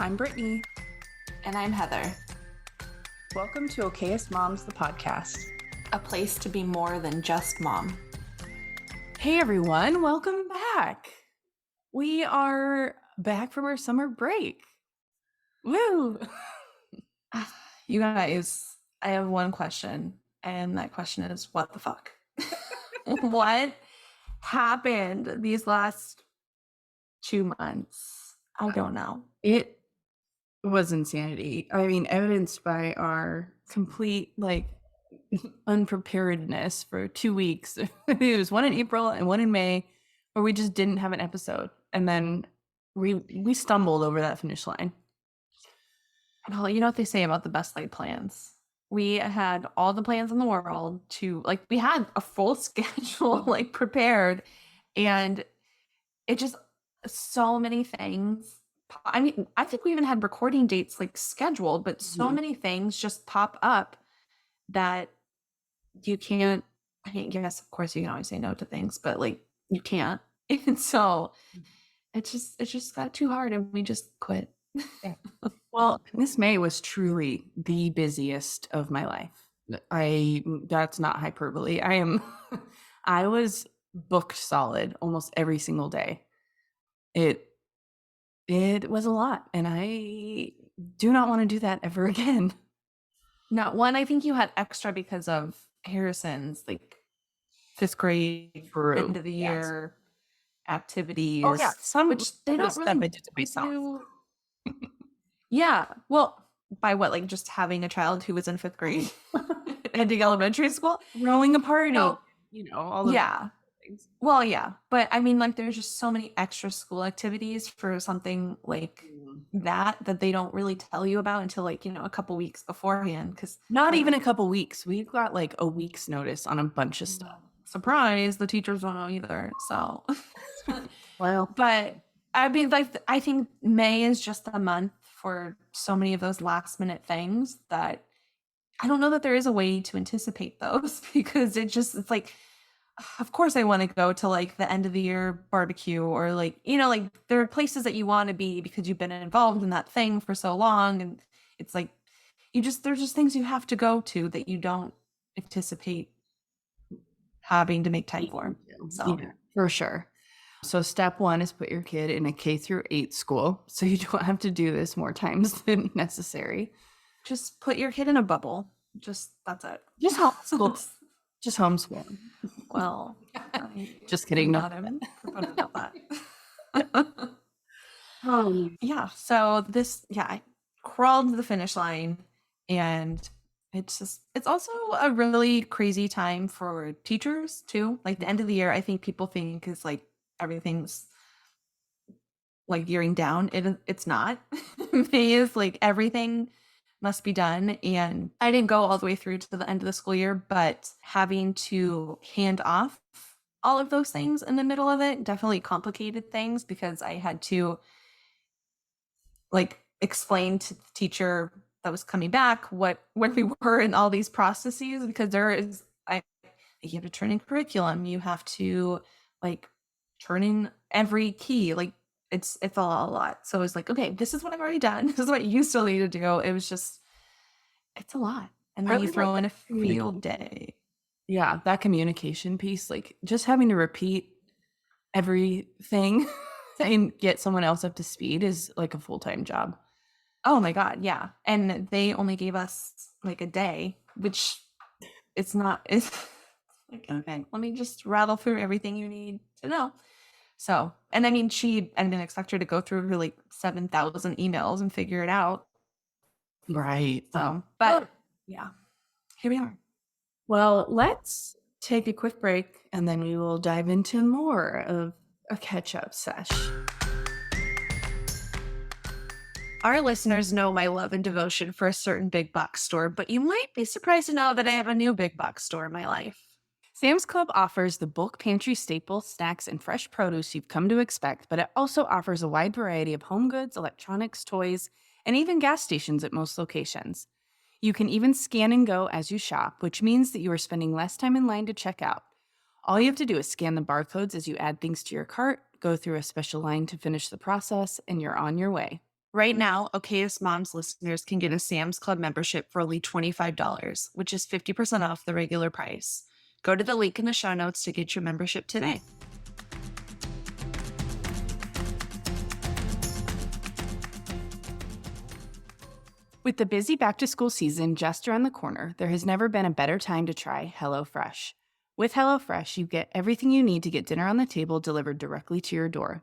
I'm Brittany. And I'm Heather. Welcome to Okayest Moms, the podcast. A place to be more than just mom. Hey everyone, welcome back. We are back from our summer break. Woo! You guys, I have one question, and that question is, what the fuck? What happened these last 2 months? I don't know. It was insanity. I mean, evidenced by our complete unpreparedness for 2 weeks. It was one in April and one in May where we just didn't have an episode. And then we stumbled over that finish line. Well, you know what they say about the best laid plans. We had all the plans in the world we had a full schedule prepared, and it just so many things. I mean, I think we even had recording dates scheduled, but so many things just pop up that you can't. I mean, yes, of course you can always say no to things, but you can't. And so it just got too hard, and we just quit. Well, this May was truly the busiest of my life. That's not hyperbole. I was booked solid almost every single day. It was a lot, and I do not want to do that ever again. No, one, I think you had extra because of Harrison's 5th grade end of the year activities. Oh yeah, some which they don't step really into myself. Yeah, well, by what, just having a child who was in 5th grade, ending elementary school, Throwing a party, No. all of things. Well, yeah, but I mean, there's just so many extra school activities for something like that they don't really tell you about until a couple weeks beforehand. Because Not even a couple weeks. We got a week's notice on a bunch of stuff. Surprise, the teachers don't know either. So, Well, but I mean, I think May is just a month for so many of those last minute things that I don't know that there is a way to anticipate those, because it's of course I want to go to the end of the year barbecue, or there are places that you want to be because you've been involved in that thing for so long, and it's there's just things you have to go to that you don't anticipate having to make time for. So yeah, for sure. So step 1 is put your kid in a K through 8 school, so you don't have to do this more times than necessary. just put your kid in a bubble. That's it. Just homeschool. Just homeschool. Well, just kidding. Not him about that. Yeah. So I crawled to the finish line, and it's also a really crazy time for teachers too. The end of the year, I think people think is everything's gearing down. It's not. May is everything must be done. And I didn't go all the way through to the end of the school year, but having to hand off all of those things in the middle of it definitely complicated things, because I had to explain to the teacher that was coming back when we were in all these processes, because you have to turn in curriculum, you have to turn in every key, it's a lot. So it's okay, this is what I've already done, this is what you still need to do. It's a lot. And then you throw in a field day. Yeah, that communication piece, just having to repeat everything and get someone else up to speed is a full-time job. Oh my God, yeah. And they only gave us a day, which it's okay, let me just rattle through everything you need to know. So, and I mean, I didn't expect her to go through her 7,000 emails and figure it out. Right. So, but yeah, here we are. Well, let's take a quick break, and then we will dive into more of a catch-up sesh. Our listeners know my love and devotion for a certain big box store, but you might be surprised to know that I have a new big box store in my life. Sam's Club offers the bulk pantry staples, snacks, and fresh produce you've come to expect, but it also offers a wide variety of home goods, electronics, toys, and even gas stations at most locations. You can even scan and go as you shop, which means that you are spending less time in line to check out. All you have to do is scan the barcodes as you add things to your cart, go through a special line to finish the process, and you're on your way. Right now, Okayest Moms listeners can get a Sam's Club membership for only $25, which is 50% off the regular price. Go to the link in the show notes to get your membership today. With the busy back to school season just around the corner, there has never been a better time to try HelloFresh. With HelloFresh, you get everything you need to get dinner on the table delivered directly to your door.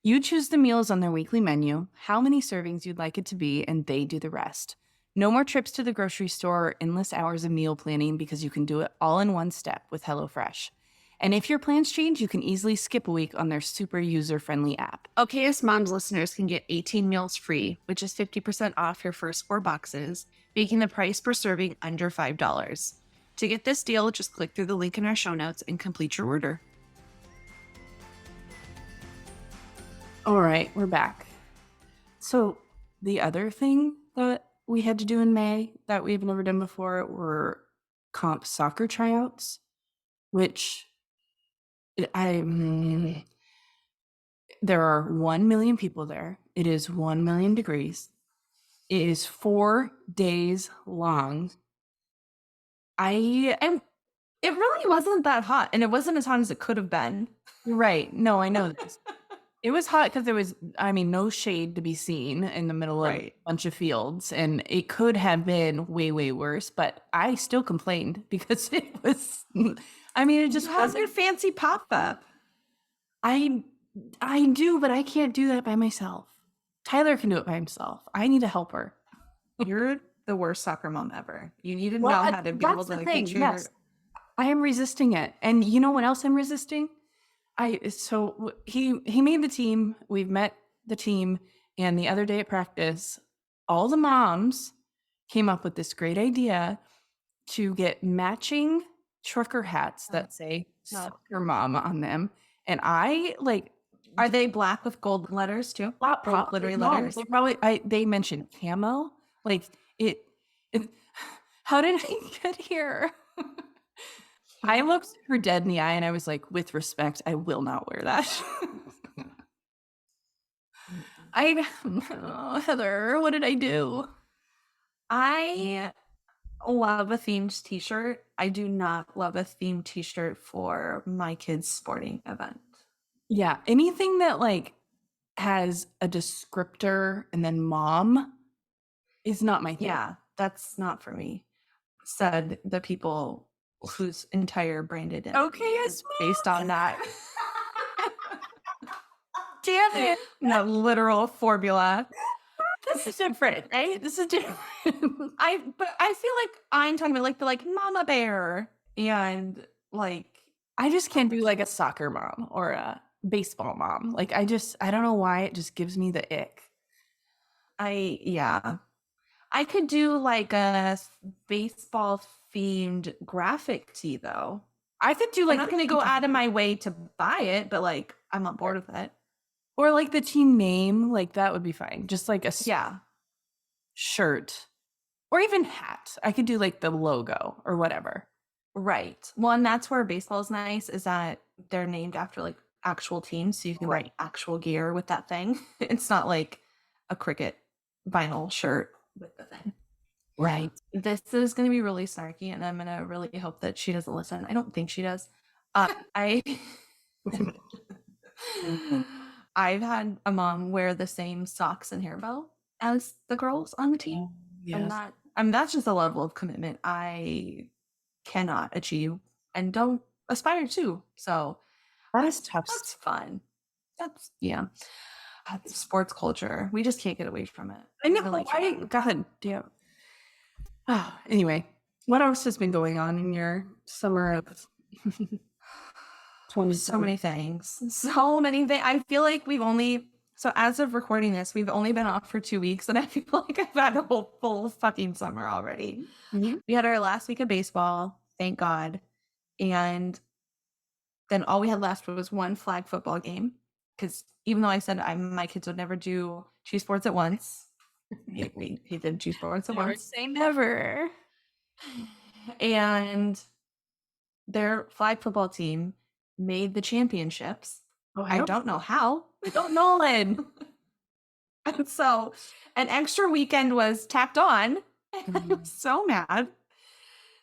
You choose the meals on their weekly menu, how many servings you'd like it to be, and they do the rest. No more trips to the grocery store or endless hours of meal planning because you can do it all in one step with HelloFresh. And if your plans change, you can easily skip a week on their super user-friendly app. Okayest Moms listeners can get 18 meals free, which is 50% off your first 4 boxes, making the price per serving under $5. To get this deal, just click through the link in our show notes and complete your order. All right, we're back. So the other thing that we had to do in May that we've never done before were comp soccer tryouts, which there are 1 million people there. It is 1 million degrees. It is 4 days long. And it really wasn't that hot, and it wasn't as hot as it could have been. Right. No, I know this. It was hot because there was, no shade to be seen in the middle of a bunch of fields, and it could have been way, way worse, but I still complained because it was, it just You have your fancy pop-up. I do, but I can't do that by myself. Tyler can do it by himself. I need a helper. You're the worst soccer mom ever. You need to know how to be able to thing. get your... Yes. I am resisting it. And you know what else I'm resisting? He made the team. We've met the team, and the other day at practice, all the moms came up with this great idea to get matching trucker hats that say soccer mom on them. And Are they black with gold letters too? Gold glittery letters? They mentioned camo. Like it how did I get here? I looked her dead in the eye and I was like, with respect, I will not wear that. Heather, what did I do? I love a themed t-shirt. I do not love a themed t-shirt for my kids' sporting event. Yeah, anything that has a descriptor and then mom is not my thing. Yeah, that's not for me. Said the people whose entire branded is based on that. Damn it. That literal formula. This is different, right? This is different. But I feel like I'm talking about the mama bear and I just can't do a soccer mom or a baseball mom. I don't know why it just gives me the ick. I could do a baseball themed graphic tee though. I could do I'm not going to go out of my way to buy it, but I'm on board with it. Or the team name, that would be fine. Just a shirt or even hat. I could do the logo or whatever. Right. Well, and that's where baseball is nice, is that they're named after actual teams, so you can get actual gear with that thing. It's not like a cricket vinyl shirt with the thing. Right. This is going to be really snarky, and I'm going to really hope that she doesn't listen. I don't think she does. I've had a mom wear the same socks and hair bow as the girls on the team. Yes. That's just a level of commitment I cannot achieve and don't aspire to. So that is tough. That's fun. That's sports culture. We just can't get away from it. I know. God damn. Oh, anyway, what else has been going on in your summer of 20? So many things. I feel like so as of recording this, we've only been off for 2 weeks, and I feel like I've had a whole full fucking summer already. Mm-hmm. We had our last week of baseball, thank God. And then all we had left was one flag football game. Because even though I said my kids would never do 2 sports at once, he did 2 sports at once. Say never. And their flag football team made the championships. Oh, I don't know how. I don't know, Lynn. And so an extra weekend was tacked on. And I was Mhm. so mad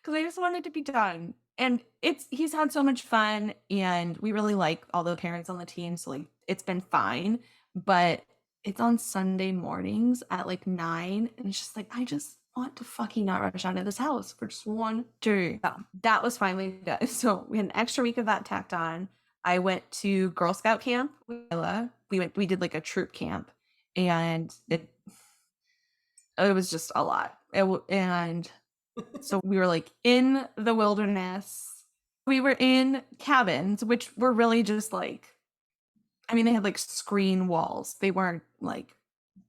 because I just wanted to be done. And he's had so much fun and we really like all the parents on the team. So like it's been fine. But it's on Sunday mornings at like 9. And it's just like, I just want to fucking not rush out of this house for just one day. So that was finally done. So we had an extra week of that tacked on. I went to Girl Scout camp with Ella. We did like a troop camp and it was just a lot. And so we were like in the wilderness. We were in cabins, which were really just like, I mean, they had like screen walls. They weren't like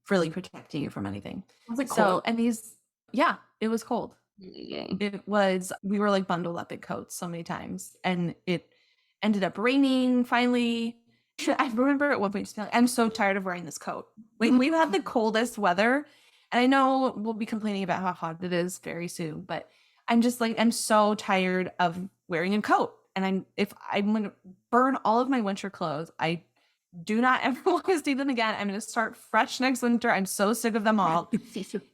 really protecting you from anything. Was it So, cold? and yeah, it was cold. Mm. We were like bundled up in coats so many times. And it ended up raining finally. I remember at one point just being like, I'm so tired of wearing this coat. Like, we've had the coldest weather. And I know we'll be complaining about how hot it is very soon, but I'm just like, I'm so tired of wearing a coat. And if I'm going to burn all of my winter clothes, I do not ever want to see them again. I'm going to start fresh next winter. I'm so sick of them all.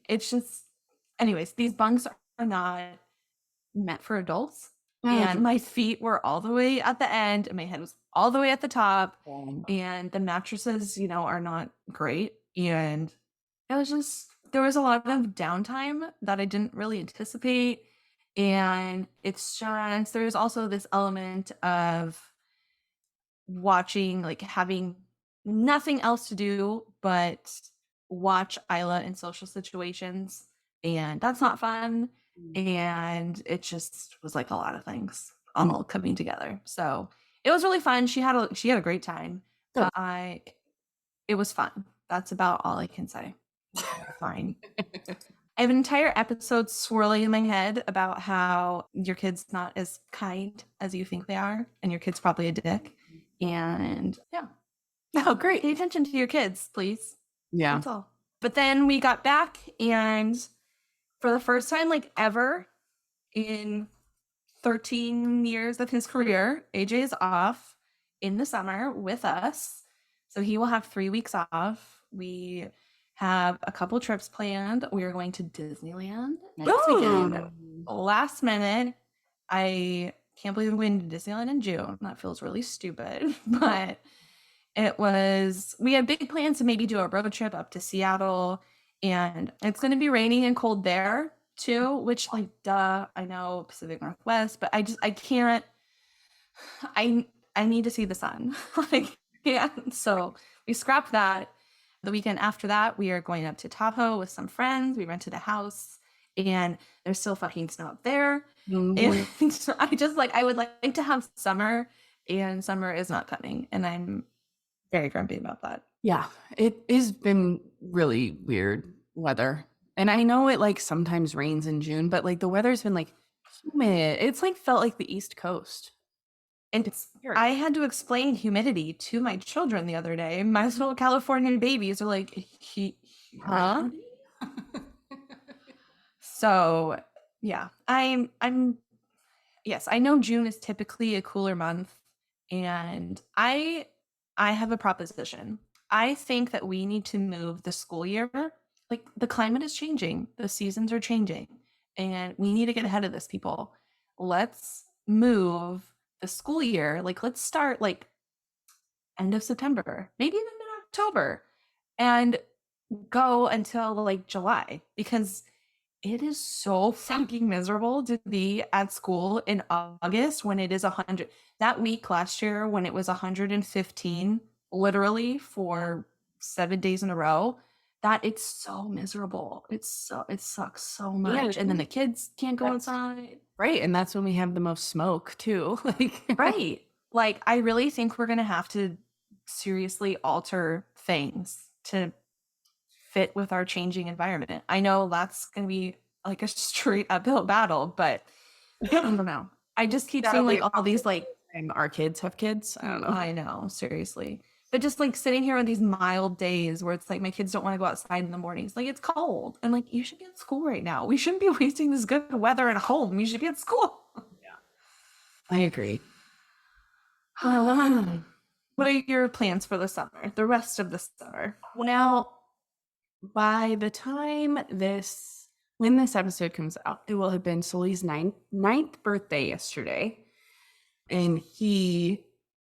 It's just, anyways, these bunks are not meant for adults. And my feet were all the way at the end, and my head was all the way at the top. And the mattresses, are not great. And it was just, there was a lot of downtime that I didn't really anticipate. And it's just, there's also this element of watching, like having nothing else to do but watch Isla in social situations. And that's not fun. And it just was like a lot of things all coming together. So it was really fun. She had a great time. Good. It was fun. That's about all I can say. Fine. I have an entire episode swirling in my head about how your kid's not as kind as you think they are, and your kid's probably a dick. And yeah. Oh, great. Pay attention to your kids, please. Yeah. That's all. But then we got back, and for the first time, like ever in 13 years of his career, AJ is off in the summer with us. So he will have 3 weeks off. We have a couple trips planned. We are going to Disneyland next weekend. Last minute. I can't believe we're going to Disneyland in June. That feels really stupid. But we had big plans to maybe do a road trip up to Seattle. And it's going to be raining and cold there too, which like, duh, I know Pacific Northwest, but I can't, I need to see the sun. Like, yeah. So we scrapped that. The weekend after that, we are going up to Tahoe with some friends. We rented a house and there's still fucking snow up there. And I would like to have summer, and summer is not coming. And I'm very grumpy about that. Yeah, it has been really weird weather. And I know it like sometimes rains in June, but like the weather's been like humid. It's like felt like the East Coast. And Weird. I had to explain humidity to my children the other day. My little California babies are like, huh? So yeah, yes, I know June is typically a cooler month, and I have a proposition. I think that we need to move the school year. Like, the climate is changing, the seasons are changing, and we need to get ahead of this, people. Let's move the school year. Like, let's start like end of September, maybe even mid-October, and go until like July, because it is so fucking miserable to be at school in August when it is 100. That week last year when it was 115, literally for 7 days in a row, that it's so miserable. It sucks so much. And then the kids can't go outside. Right. And that's when we have the most smoke too. Like Right. Like, I really think we're going to have to seriously alter things to fit with our changing environment. I know that's going to be like a straight uphill battle, but I don't know. I just keep seeing like all these like, our kids have kids. I don't know. I know, seriously. But just like sitting here on these mild days where it's like my kids don't want to go outside in the mornings. Like, it's cold. And like, you should be at school right now. We shouldn't be wasting this good weather at home. You should be at school. I agree. What are your plans for the summer, the rest of the summer? Well, by the time when this episode comes out, it will have been Sully's ninth birthday yesterday. And he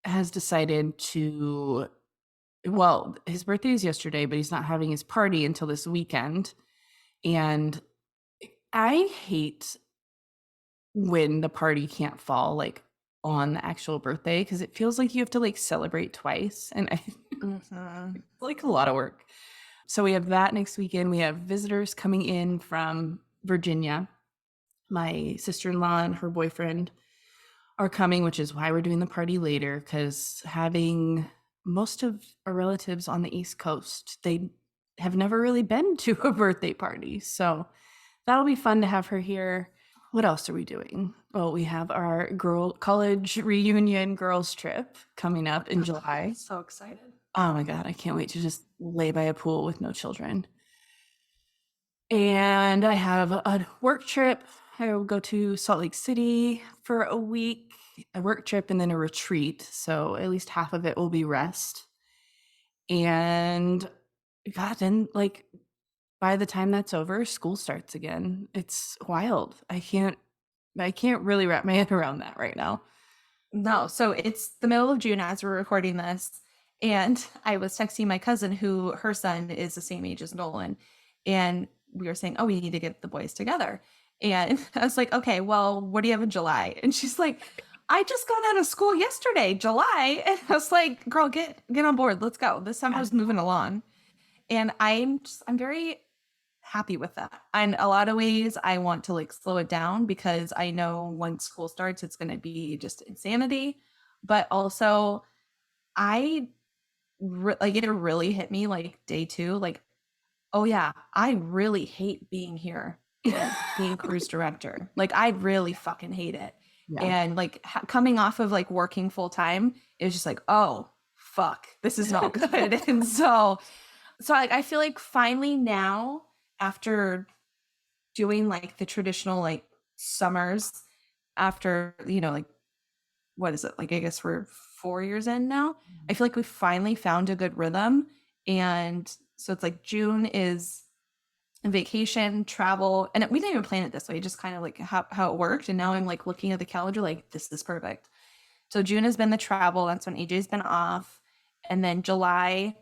has decided to, well, his birthday is yesterday, but he's not having his party until this weekend. And I hate when the party can't fall like on the actual birthday because it feels like you have to like celebrate twice. And Mhm. it's like a lot of work. So we have that next weekend. We have visitors coming in from Virginia. My sister-in-law and her boyfriend are coming, which is why we're doing the party later, because having most of our relatives on the East Coast, they have never really been to a birthday party. So that'll be fun to have her here. What else are we doing? Well, we have our college reunion girls trip coming up in July. So excited. Oh my God, I can't wait to just lay by a pool with no children. And I have a work trip. I will go to Salt Lake City for a week, a work trip, and then a retreat. So at least half of it will be rest. And God, then like by the time that's over, school starts again. It's wild. I can't really wrap my head around that right now. No, so it's the middle of June as we're recording this. And I was texting my cousin who her son is the same age as Nolan. And we were saying, oh, we need to get the boys together. And I was like, okay, well, what do you have in July? And she's like, I just got out of school yesterday, July. And I was like, girl, get on board. Let's go. This time I was moving along. And I'm very happy with that. In a lot of ways, I want to like slow it down because I know once school starts, it's going to be just insanity. But also, like it really hit me like day two, like, oh yeah, I really hate being here, being cruise director. Like I really fucking hate it. Yeah. And like coming off of like working full time, it was just like, oh fuck, this is not good. And so like I feel like finally now after doing like the traditional like summers after, like what is it? Like I guess we're 4 years in now. I feel like we finally found a good rhythm. And so it's like June is vacation, travel, and we didn't even plan it this way, just kind of like how it worked. And now I'm like looking at the calendar, like this is perfect. So June has been the travel. That's when AJ's been off. And then July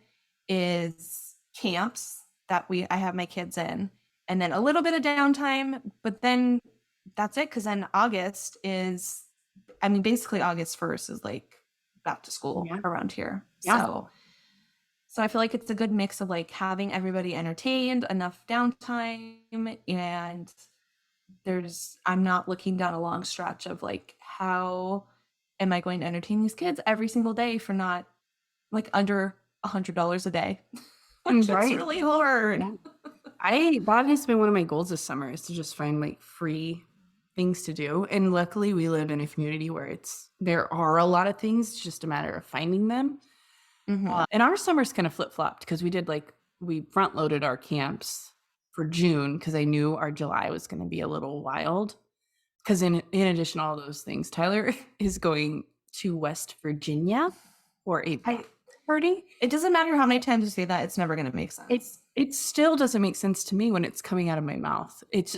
is camps that I have my kids in. And then a little bit of downtime, but then that's it. Cause then August is, I mean, basically August 1st is like back to school Yeah. around here. Yeah. So I feel like it's a good mix of like having everybody entertained, enough downtime, and I'm not looking down a long stretch of like, how am I going to entertain these kids every single day for not like under $100 a day? Which Right. is really hard. That has been one of my goals this summer is to just find like free things to do. And luckily we live in a community where there are a lot of things, it's just a matter of finding them. Mhm. And our summer's kind of flip-flopped because we front loaded our camps for June because I knew our July was going to be a little wild. Because in addition to all those things, Tyler is going to West Virginia for a party. It doesn't matter how many times you say that, it's never going to make sense. It still doesn't make sense to me when it's coming out of my mouth. It's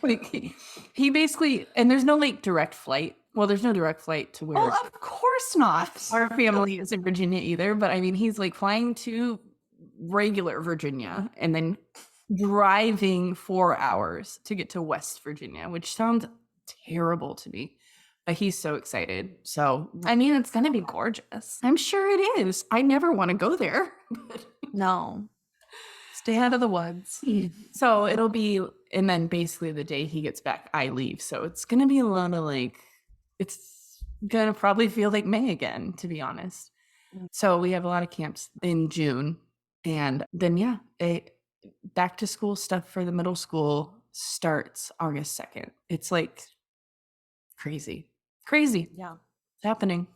like he basically, and there's no like direct flight. Well, there's no direct flight to where Of course not. our family is in Virginia either. But I mean, he's like flying to regular Virginia and then driving 4 hours to get to West Virginia, which sounds terrible to me. But he's so excited. So I mean, it's going to be gorgeous. I'm sure it is. I never want to go there. No. Stay out of the woods. So it'll be, and then basically the day he gets back, I leave. So it's going to be a lot of like, it's going to probably feel like May again, to be honest. So we have a lot of camps in June. And then, yeah, back to school stuff for the middle school starts August 2nd. It's like crazy. Yeah. It's happening.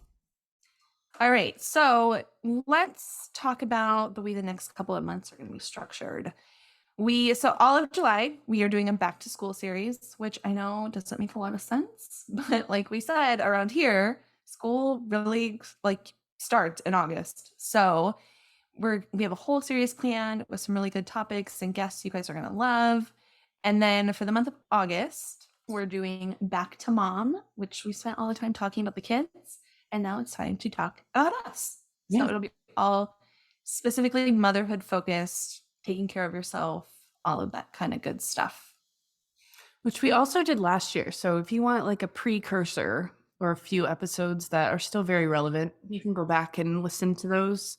All right. So let's talk about the way the next couple of months are going to be structured. So all of July, we are doing a back to school series, which I know doesn't make a lot of sense, but like we said around here, school really like starts in August. So we have a whole series planned with some really good topics and guests you guys are gonna love. And then for the month of August, we're doing Back to Mom, which we spent all the time talking about the kids, and now it's time to talk about us. So it'll be all specifically motherhood focused, taking care of yourself, all of that kind of good stuff. Which we also did last year. So if you want like a precursor or a few episodes that are still very relevant, you can go back and listen to those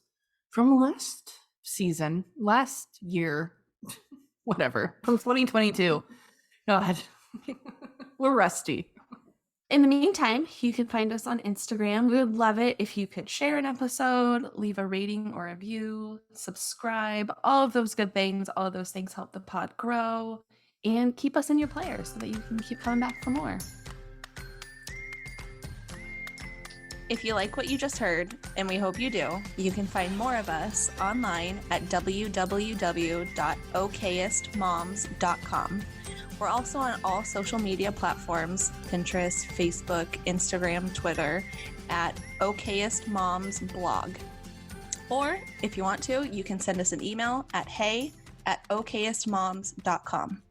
from last season, last year, whatever, from 2022. God, we're rusty. In the meantime, you can find us on Instagram. We would love it if you could share an episode, leave a rating or review, subscribe, all of those good things. All of those things help the pod grow and keep us in your players so that you can keep coming back for more. If you like what you just heard, and we hope you do, you can find more of us online at www.okayestmoms.com. We're also on all social media platforms, Pinterest, Facebook, Instagram, Twitter, at Okayest Moms Blog. Or if you want to, you can send us an email at hey@okayestmoms.com.